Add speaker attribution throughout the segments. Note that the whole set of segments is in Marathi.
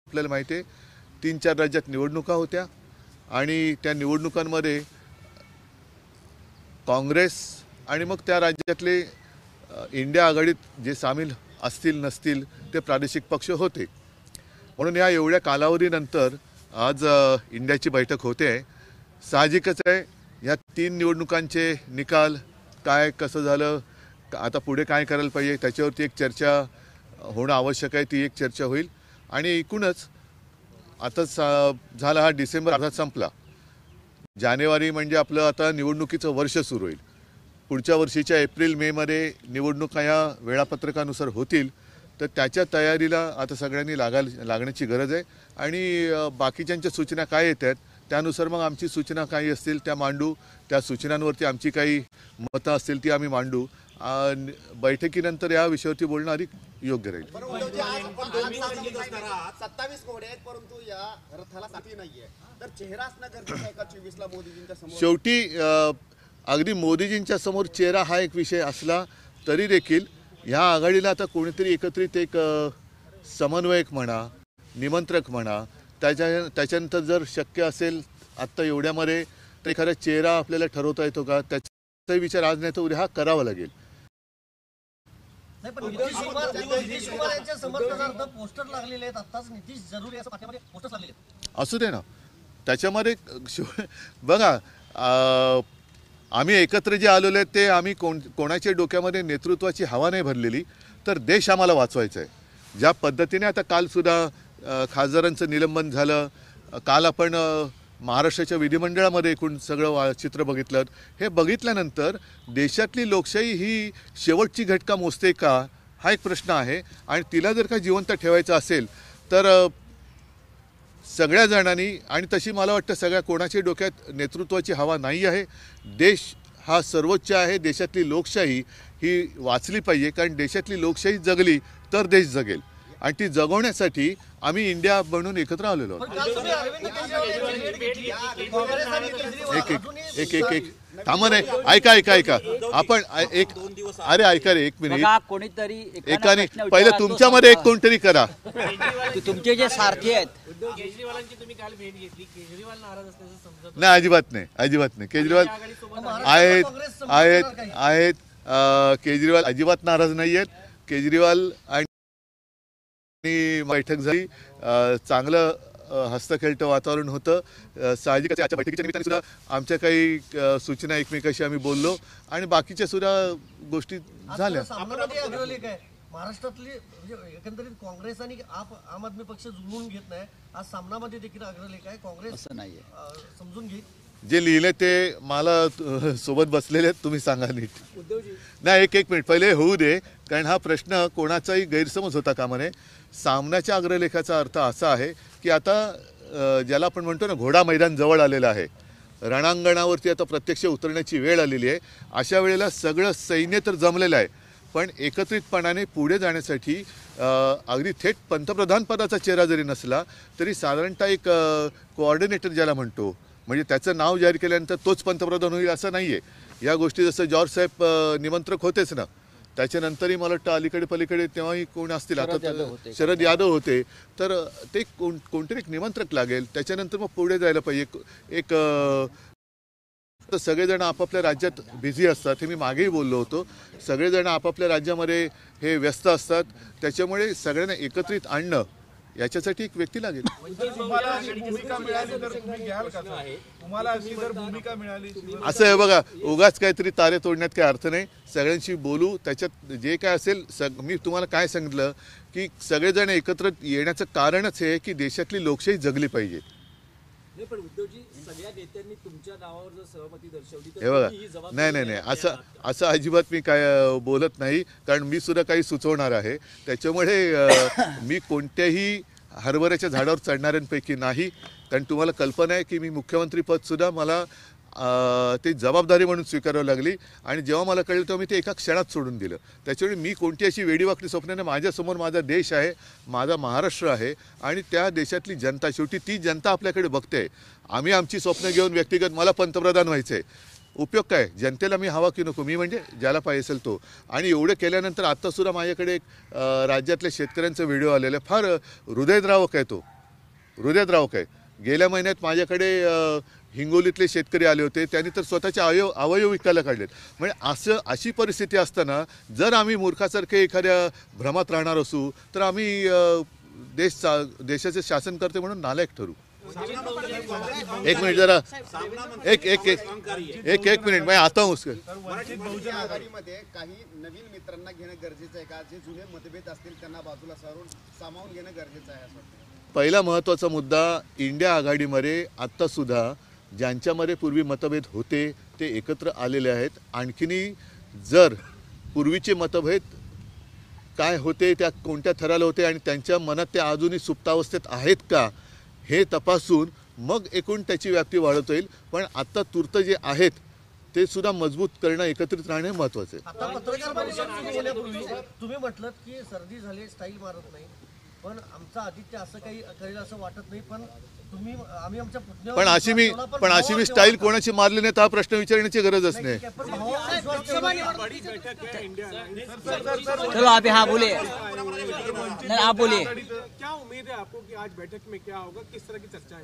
Speaker 1: आपल्याला माहिती आहे 3-4 राज्यात निवडणुका होत्या आणि त्या निवडणुकांमध्ये काँग्रेस आणि मग त्या राज्यातले इंडिया आघाडीत जे सामील असतील नसतील ते प्रादेशिक पक्ष होते। म्हणून या एवढ्या कालावधीनंतर आज इंडियाची बैठक होते आहे। साहजिकच आहे या 3 निवडणुकांचे निकाल काय कसं झालं, आता पुढे काय करायला पाहिजे त्याच्यावरती एक चर्चा होणं आवश्यक आहे। ती एक चर्चा होईल आणि एकूणच आता झाला हा डिसेंबर अर्धा संपला, जानेवारी म्हणजे आपलं आता निवडणुकीचं वर्ष सुरू होईल। पुढच्या वर्षीच्या एप्रिल मे मध्ये निवडणुका या वेळापत्रकानुसार होतील, तर त्याच्या तयारीला आता सगळ्यांनी लागण्याची गरज आहे आणि बाकीच्यांच्या सूचना काय येतात त्यानुसार मग आमची सूचना काही असतील त्या मांडू, त्या सूचनांवरती आमची काही मतं असतील ती आम्ही मांडू। बैठकीनंतर या विषयावरती बोलणं अधिक योग्य राहील।
Speaker 2: 27 घोडे आहेत परंतु या रथाला साथी नाहीये, तर चेहरा असणं गरजेचं आहे का 24 ला मोदीजींच्या समोर?
Speaker 1: शेवटी अगदी मोदीजींच्या समोर चेहरा हा एक विषय असला तरी देखील ह्या आघाडीला आता कोणीतरी एकत्रित एक समन्वयक म्हणा, निमंत्रक म्हणा, त्याच्यानंतर जर शक्य असेल आत्ता एवढ्यामध्ये तर एखादा चेहरा आपल्याला ठरवता येतो का, त्याचा विचार आज नाही तर उद्या हा करावा लागेल। असू दे ना, त्याच्यामध्ये बघा आम्ही एकत्र जे आलेलो आहेत ते आम्ही कोणाच्या डोक्यामध्ये नेतृत्वाची हवा नाही भरलेली, तर देश आम्हाला वाचवायचा आहे। ज्या पद्धतीने आता कालसुद्धा खासदारांचं निलंबन झालं, काल आपण महाराष्ट्राच्या विधिमंडळामध्ये एकूण सगळं चित्र बघितलं। हे बघितल्यानंतर देशातली लोकशाही ही शेवटची घटका मोजते का हा एक प्रश्न आहे आणि तिला जर का जिवंत ठेवायचं असेल तर सगळ्या जणांनी, आणि तशी मला वाटतं सगळ्या कोणाच्या डोक्यात नेतृत्वाची हवा नाही आहे। देश हा सर्वोच्च आहे, देशातली लोकशाही ही वाचली पाहिजे, कारण देशातली लोकशाही जगली तर देश जगेल आणि ती जगवण्यासाठी आम्ही इंडिया बनून एकत्र आलेलो आहोत। एक थांबा नाही, ऐका आपण एक अरे ऐका रे, 1 मिनिट
Speaker 3: कोणीतरी
Speaker 1: एकाने पहिले तुमच्यामध्ये एक कोणतरी करा।
Speaker 3: तुमचे जे सारथी आहेत
Speaker 4: केजरीवालांची तुम्ही काल भेट घेतली, केजरीवाल नाराज असल्याचं समजत
Speaker 1: नाही, अजिबात नाही। केजरीवाल आहेत केजरीवाल अजिबात नाराज नाही आहेत। केजरीवाल आणि बैठक झाली, चांगलं हस्तखेळतं वातावरण होतं। साहजिकच आजच्या बैठकीच्या निमित्ताने सुद्धा आमच्या काही सूचना एकमेकाशी आम्ही बोललो आणि बाकीच्या सुद्धा गोष्टी झाल्या।
Speaker 5: महाराष्ट्रातली एकंदरीत काँग्रेस आणि आम आदमी पक्ष जुळवून घेत नाही, आज सामनामध्ये देखील अग्रलेख आहे। काँग्रेस
Speaker 3: असं नाहीये,
Speaker 5: समजून घे।
Speaker 1: जे लिहिले ते मला सोबत बसलेले आहेत, तुम्ही सांगा नीट। नाही, एक मिनिट पहिले होऊ दे, कारण हा प्रश्न कोणाचाही गैरसमज होता कामा नये। सामनाच्या अग्रलेखाचा अर्थ असा आहे की आता ज्याला आपण म्हणतो ना घोडा मैदान जवळ आलेलं आहे, रणांगणावरती आता प्रत्यक्ष उतरण्याची वेळ आलेली आहे। अशा वेळेला सगळं सैन्य तर जमलेलं आहे, पण एकत्रितपणाने पुढे जाण्यासाठी अगदी थेट पंतप्रधान पदाचा चेहरा जरी नसला तरी साधारणतः एक कोऑर्डिनेटर ज्याला म्हणतो, म्हणजे त्याचं नाव जाहीर केल्यानंतर तोच पंतप्रधान होईल असं नाही आहे। या गोष्टी जसं जॉर्ज साहेब निमंत्रक होतेच ना, त्याच्यानंतरही मला वाटतं अलीकडे पलीकडे तेव्हाही कोण असतील, आता शरद यादव होते, तर ते कोणतरी एक निमंत्रक लागेल, त्याच्यानंतर मग पुढे जायला पाहिजे। एक सगळेजण आपापल्या राज्यात बिझी असतात, हे मी मागेही बोललो होतो। सगळेजण आपापल्या राज्यामध्ये हे व्यस्त असतात, त्याच्यामुळे सगळ्यांना एकत्रित आणणं याच्यासाठी एक व्यक्ती लागेल। असं आहे बघा, उगाच काहीतरी तारे तोडण्यात काही अर्थ नाही। सगळ्यांशी बोलू, त्याच्यात जे काय असेल मी तुम्हाला काय सांगितलं की सगळेजण एकत्र येण्याचं कारणच हे की देशातली लोकशाही जगली पाहिजे।
Speaker 4: पण उद्धवजी, सगळ्या नेत्यांनी तुमच्या नावावर जर सहमती दर्शवली तर
Speaker 1: हे बघा, नाही असं अजिबात मी काय बोलत नाही, कारण मी सुद्धा काही सुचवणार आहे। त्याच्यामुळे मी कोणत्याही हरभऱ्याच्या झाडावर चढणाऱ्यांपैकी नाही, कारण तुम्हाला कल्पना आहे की मी मुख्यमंत्री पद सुद्धा मला ते जबाबदारी म्हणून स्वीकारावी लागली आणि जेव्हा मला कळलं तेव्हा मी ते एका क्षणात सोडून दिलं। त्याच्यामुळे मी कोणती अशी वेडीवाकडी स्वप्नाने, माझ्यासमोर माझा देश आहे, माझा महाराष्ट्र आहे आणि त्या देशातली जनता, शेवटी ती जनता आपल्याकडे बघते। आम्ही आमची स्वप्न घेऊन व्यक्तिगत मला पंतप्रधान व्हायचं आहे, उपयोग काय? जनतेला मी हवा की नको? मी म्हणजे ज्याला पाहिजे असेल तो। आणि एवढं केल्यानंतर आत्तासुद्धा माझ्याकडे एक राज्यातल्या शेतकऱ्यांचा व्हिडिओ आलेला आहे, फार हृदयद्रावक आहे तो। हृदयद्रावक काय गेल्या महिन्यात माझ्याकडे हिंगोलीतले शेतकरी आले होते, त्यांनी तर स्वतःचे अवयव विकायला काढलेत. म्हणजे अशी परिस्थिती असताना जर आम्ही मूर्खासारखे एखाद्या भ्रमात राहणार असू तर आम्ही देशाचे शासनकर्ते म्हणून नालायक ठरू. एक मिनिट जरा एक मिनिट मैं आता हूँ उसके.
Speaker 2: मराठी बहुजन आघाडीमध्ये काही नवीन मित्रांना घेणं गरजेचं आहे का? जे जुने मतभेद असतील त्यांना बाजूला सामावून घेणं गरजेचं आहे असं वाटतं?
Speaker 1: पहिला महत्त्वाचा मुद्दा, इंडिया आघाडीमध्ये आत्तासुद्धा ज्यांच्यामध्ये पूर्वी मतभेद होते ते एकत्र आलेले आहेत. आणखीनही जर पूर्वीचे मतभेद काय होते, त्या कोणत्या थराला होते आणि त्यांच्या मनात ते अजूनही सुप्तावस्थेत आहेत का हे तपासून मग एकूण त्याची व्याप्ती वाढवता येईल. पण आत्ता तूर्त जे आहेत ते सुद्धा मजबूत करणं, एकत्रित राहणे महत्त्वाचं आहे.
Speaker 5: आता पत्रकार परिषद सुरू होण्यापूर्वी तुम्ही म्हटलं की सर्दी झाली, स्टाईल मारत नाही, पण आमचा आदित्य असं काही करेल असं वाटत नाही. पण आम्ही आमच्या पुतण्यावर
Speaker 1: पण अशी मी स्टाईल कोणाची मारली नाही तर हा प्रश्न विचारण्याची गरजच नाही.
Speaker 3: चलो आप यहाँ बोले, नहीं आप बोलिए.
Speaker 6: क्या उम्मीद है आपको कि आज बैठक में क्या होगा, किस तरह की चर्चा है?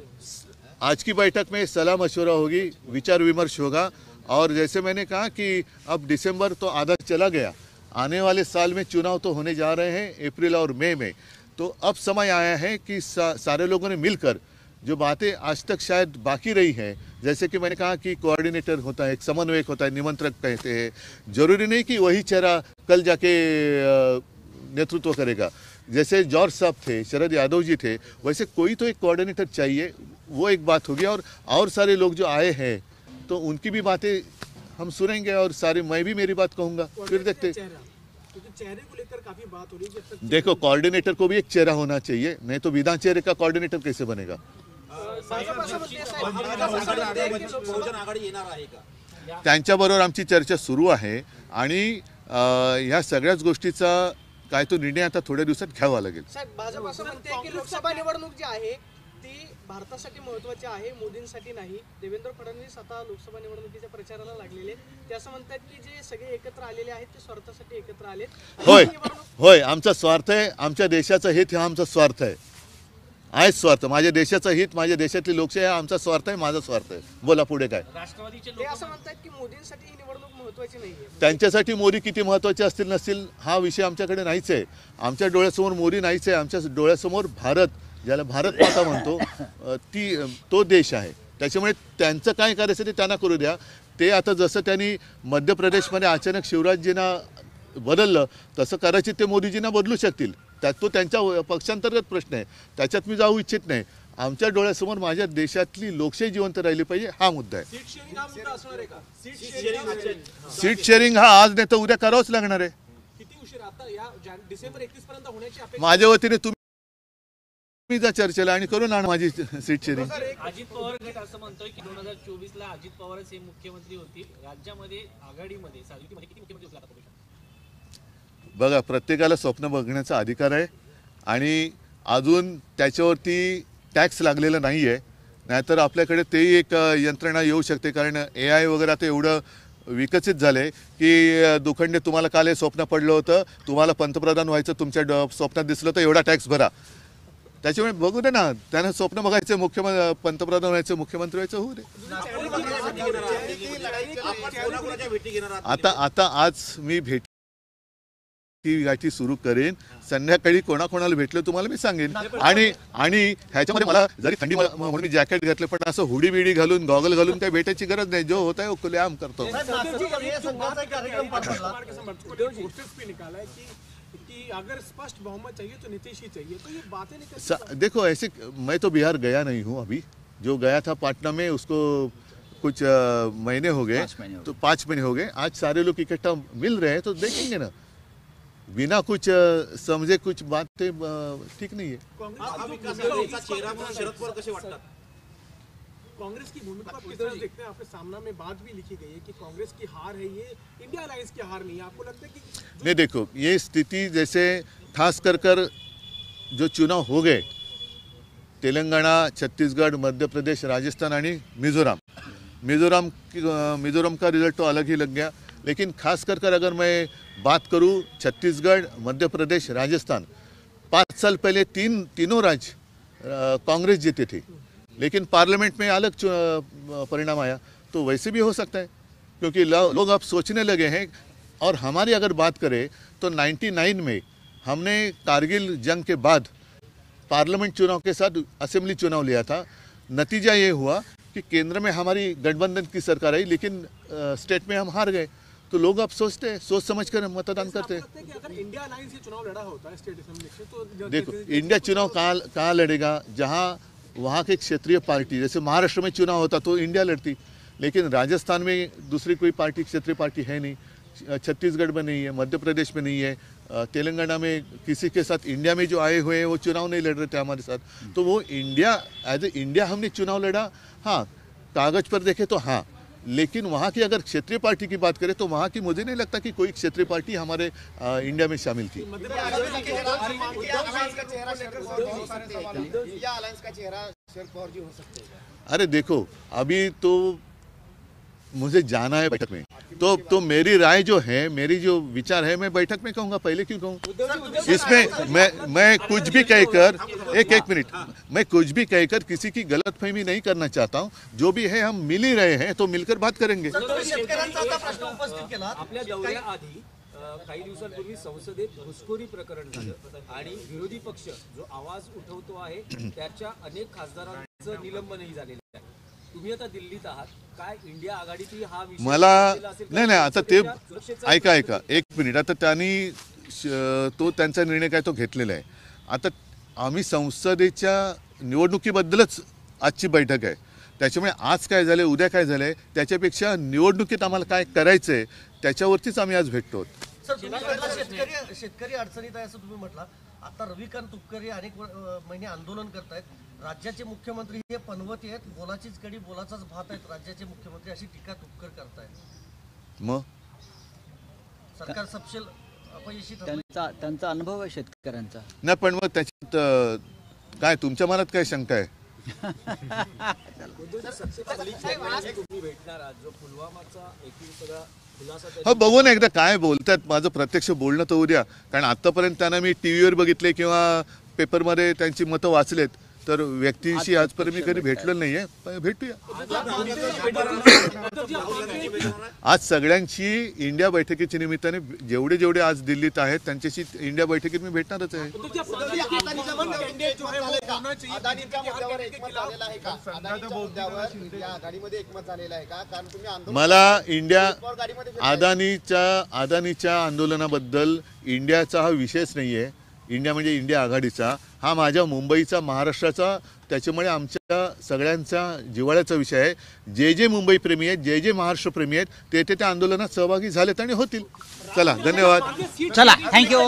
Speaker 1: आज की बैठक में सलाह मशवरा होगी, विचार विमर्श होगा. और जैसे मैंने कहा कि अब दिसंबर तो आधा चला गया, आने वाले साल में चुनाव तो होने जा रहे हैं अप्रैल और मई में. तो अब समय आया है कि सारे लोगों ने मिलकर जो बातें आज तक शायद बाकी रही हैं, जैसे कि मैंने कहा कि कोऑर्डिनेटर होता है, एक समन्वयक होता है, निमंत्रक कहते हैं. जरूरी नहीं कि वही चेहरा कल जाके नेतृत्व करेगा. जैसे जॉर्ज साहब थे, शरद यादव जी थे, वैसे कोई तो एक कोऑर्डिनेटर चाहिए. वो एक बात होगी. और सारे लोग जो आए हैं तो उनकी भी बातें हम सुनेंगे और सारे मैं भी मेरी बात कहूँगा. फिर देखते.
Speaker 6: क्योंकि चेहरे को लेकर काफी बात हो रही है. जब तक
Speaker 1: देखो, कोऑर्डिनेटर को भी एक चेहरा होना चाहिए, नहीं तो बिना चेहरे का कोऑर्डिनेटर कैसे बनेगा.
Speaker 4: बहुजन आघाडी येणार आहे का?
Speaker 1: त्यांच्याबरोबर आमची चर्चा सुरू आहे आणि ह्या सगळ्याच गोष्टीचा काय तो निर्णय आता थोड्या दिवसात घ्यावा लागेल.
Speaker 7: साहेब, भाजप असं म्हणते की लोकसभा निवडणूक जी आहे ती भारतासाठी महत्त्वाची आहे, मोदींसाठी नाही. देवेंद्र फडणवीस आता लोकसभा निवडणुकीच्या प्रचाराला लागलेले आहेत. ते असं म्हणतात की जे सगळे एकत्र आलेले आहेत ते स्वार्थासाठी एकत्र आलेत.
Speaker 1: होय, आमचा स्वार्थ आहे. आमच्या देशाचं हित हा आमचा स्वार्थ आहे. स्वार्थ, माझ्या देशाचं हित, माझ्या देशातली लोकशाही हा आमचा स्वार्थ आहे, माझा स्वार्थ आहे. बोला पुढे काय.
Speaker 7: ते असं म्हणतात की मोदींसाठी ही निवडणूक महत्त्वाची नाहीये.
Speaker 1: त्यांच्यासाठी मोदी किती महत्त्वाचे असतील नसतील हा विषय आमच्याकडे नाहीच आहे. आमच्या डोळ्यासमोर मोदी नाहीच आहे. आमच्या डोळ्यासमोर भारत, ज्याला भारत माता म्हणतो, तो देश आहे. त्याच्यामुळे त्यांचं काय करायचं ते त्यांना करू द्या. ते आता जसं त्यांनी मध्य प्रदेशमध्ये अचानक शिवराजजींना बदललं तसं कदाचित ते मोदीजींना बदलू शकतील. तो त्यांच्या पक्षांतर्गत प्रश्न आहे, त्याच्यात मी जाऊ इच्छित नाही. आमच्या डोळ्यासमोर माझ्या देशातली लोकशाही जिवंत राहिली पाहिजे हा मुद्दा आहे. सीट शेअरिंग हा आज नाही तर उद्या करावंच लागणार आहे.
Speaker 6: किती उशीर आता या डिसेंबर 31 पर्यंत होण्याची अपेक्षा?
Speaker 1: माझ्या वतीने तुम्ही जा चर्चेला आणि करून आणा माझी सीट शेअरिंग.
Speaker 8: अजित पवार गट असं म्हणतोय की 2024ला अजित पवारच हे मुख्यमंत्री होतील. राज्यामध्ये आघाडीमध्ये सायुतीमध्ये किती मुख्यमंत्री होतील आता बघू शकतो?
Speaker 1: बघा, प्रत्येकाला स्वप्न बघण्याचा अधिकार आहे आणि अजून त्याच्यावरती टॅक्स लागलेला नाही आहे. नाहीतर आपल्याकडे तेही एक यंत्रणा येऊ शकते. कारण AI वगैरे आता एवढं विकसित झालं आहे की दुखंडे तुम्हाला काल हे स्वप्न पडलं होतं, तुम्हाला पंतप्रधान व्हायचं तुमच्या स्वप्नात दिसलं तर एवढा टॅक्स भरा. त्याच्यामुळे बघू दे ना, त्यांना स्वप्न बघायचं, पंतप्रधान व्हायचं, मुख्यमंत्री व्हायचं, होऊ दे. आता आज मी गाठी सुरू करेन. संध्याकाळी कोणाकोणाला भेटलं तुम्हाला मी सांगेन. आणि ह्याच्यामध्ये मला जरी थंडी म्हणून मी जॅकेट घातलं, पण असं हुडी बिडी घालून, गॉगल घालून काही भेटायची गरज नाही. जो होता है खुलेआम करतो.
Speaker 6: अगर स्पष्ट बहुमत चाहिए तो नीतीश ही चाहिए. तो ये बातें नहीं.
Speaker 1: देखो, ऐसे मैं तो बिहार गया नहीं हूँ अभी. जो गया था पटना में, उसको कुछ महीने हो गए, तो 5 महीने हो गए. आज सारे लोग इकट्ठा मिल रहे हैं तो देखेंगे ना. बिना कुछ समझे कुछ बातें ठीक नहीं है.
Speaker 6: कांग्रेस की भूमिका आप किस तरह देखते हैं? आपके सामने में बात भी लिखी गई है कि कांग्रेस की हार है, ये इंडिया अलायंस की हार नहीं है. आपको लगता है कि
Speaker 1: नहीं, देखो, ये स्थिति जैसे खास कर जो चुनाव हो गए, तेलंगाना, छत्तीसगढ़, मध्य प्रदेश, राजस्थान आणि मिजोरम का रिजल्ट तो अलग ही लग गया. लेकिन खास कर अगर मैं बात करूं, छत्तीसगढ़, मध्य प्रदेश, राजस्थान, 5 साल पहले तीनों राज्य कांग्रेस जीती थी, लेकिन पार्लियामेंट में अलग परिणाम आया। तो वैसे भी हो सकता है, क्योंकि लोग अब सोचने लगे हैं। और हमारी अगर बात करें तो 99 में हमने कारगिल जंग के बाद पार्लियामेंट चुनाव के साथ असेंबली चुनाव लिया था। नतीजा ये हुआ कि केंद्र में हमारी गठबंधन की सरकार आई, लेकिन स्टेट में हम हार गए। तो लोग अब सोचते हैं, सोच समझ कर मतदान करते हैं।
Speaker 6: लगता है कि अगर इंडिया अलायंस ये चुनाव लड़ा होता है स्टेट असेंबली से तो
Speaker 1: देखो, इंडिया चुनाव कहाँ लड़ेगा? जहाँ वहाँ के क्षेत्रीय पार्टी, जैसे महाराष्ट्र में चुनाव होता तो इंडिया लड़ती, लेकिन राजस्थान में दूसरी कोई पार्टी, क्षेत्रीय पार्टी है नहीं, छत्तीसगढ़ में नहीं है, मध्य प्रदेश में नहीं है, तेलंगाना में किसी के साथ इंडिया में जो आए हुए हैं वो चुनाव नहीं लड़ रहे थे हमारे साथ। तो वो इंडिया, एज ए इंडिया हमने चुनाव लड़ा। हाँ, कागज पर देखे तो हाँ, लेकिन वहाँ की अगर क्षेत्रीय पार्टी की बात करें तो वहाँ की मुझे नहीं लगता कि कोई क्षेत्रीय पार्टी हमारे इंडिया में शामिल थी।
Speaker 2: या अलायंस का चेहरा शरद पवार जी हो सकते हैं।
Speaker 1: अरे देखो, अभी तो मुझे जाना है बैठक में, तो मेरी राय जो है, मेरी जो विचार है, मैं बैठक में कहूँगा। पहले क्यों कहूँ? इसमें मैं कुछ भी कहकर एक मिनट, मैं कुछ भी कहकर किसी की गलतफहमी नहीं करना चाहता हूँ। जो भी है हम मिल ही रहे हैं, तो मिलकर बात करेंगे।
Speaker 5: शेतकऱ्यांचा आता प्रश्न उपस्थित केला।
Speaker 4: आपल्या दौऱ्याआधी काही दिवसांपूर्वी संसदेत घुसखोरी प्रकरण झालं आणि विरोधी पक्ष जो आवाज उठवतो आहे त्याच्या अनेक खासदारांचं निलंबनही झालेलं आहे। तुम्ही आता दिल्लीत आहात, काय इंडिया आघाडीतील हा विषय
Speaker 1: मला
Speaker 4: असेल का?
Speaker 1: नाही, आता ते
Speaker 4: सुरक्षेचा
Speaker 1: ऐका एक मिनिट। आता त्यांनी तो त्यांचा निर्णय काय तो घेतलेला आहे। आता आम्ही संसदेच्या निवडणुकीबद्दलच आजची बैठक आहे, त्याच्यामुळे आज काय झाले, उद्या काय झाले, त्याच्यापेक्षा निवडणुकीत आम्हाला काय करायचं आहे त्याच्यावरतीच आम्ही आज भेटतो।
Speaker 5: सर, तुम्ही म्हटलं शेतकरी अडचणीत आहे असं तुम्ही म्हटलं। आता रविकांत तुपकरे अनेक महिने आंदोलन करतायत। राज्याचे मुख्यमंत्री हे पनवती आहेत, बोलाचीच कडी बोलाचाच भात आहेत राज्याचे मुख्यमंत्री, अशी टीका तुपकर करतायत।
Speaker 1: मग
Speaker 5: सरकार सपशेल अपयशी ठरलं।
Speaker 3: त्यांचा अनुभव आहे शेतकऱ्यांचा।
Speaker 1: नाही, पण मग त्याच्यात काय तुमच्या मनात काय शंका आहे?
Speaker 4: तुम्ही भेटणार आहात, जो पुलवामाचा एकूण सगळा खुलासा
Speaker 1: हो, बघू ना एकदा काय बोलतात। माझं प्रत्यक्ष बोलणं तर उद्या, कारण आतापर्यंत त्यांना मी टीव्हीवर बघितले किंवा पेपरमध्ये त्यांची मतं वाचलेत, तर व्यक्तीशी आजपर्यंत मी कधी भेटलो नाहीये। भेटूया आज सगळ्यांची इंडिया बैठकीच्या निमित्ताने, जेवढे आज दिल्लीत आहेत त्यांच्याशी इंडिया बैठकीत मी भेटणारच आहे। मला इंडिया अदानीच्या आंदोलनाबद्दल इंडियाचा हा विषयच नाही आहे। इंडिया म्हणजे इंडिया आघाडीचा, हा माझ्या मुंबईचा, महाराष्ट्राचा, त्याच्यामुळे आमच्या सगळ्यांचा जिव्हाळ्याचा विषय आहे। जे मुंबई प्रेमी आहेत, जे महाराष्ट्र प्रेमी आहेत, ते त्या आंदोलनात सहभागी झालेत आणि होतील। चला, धन्यवाद।
Speaker 3: चला, थँक्यू।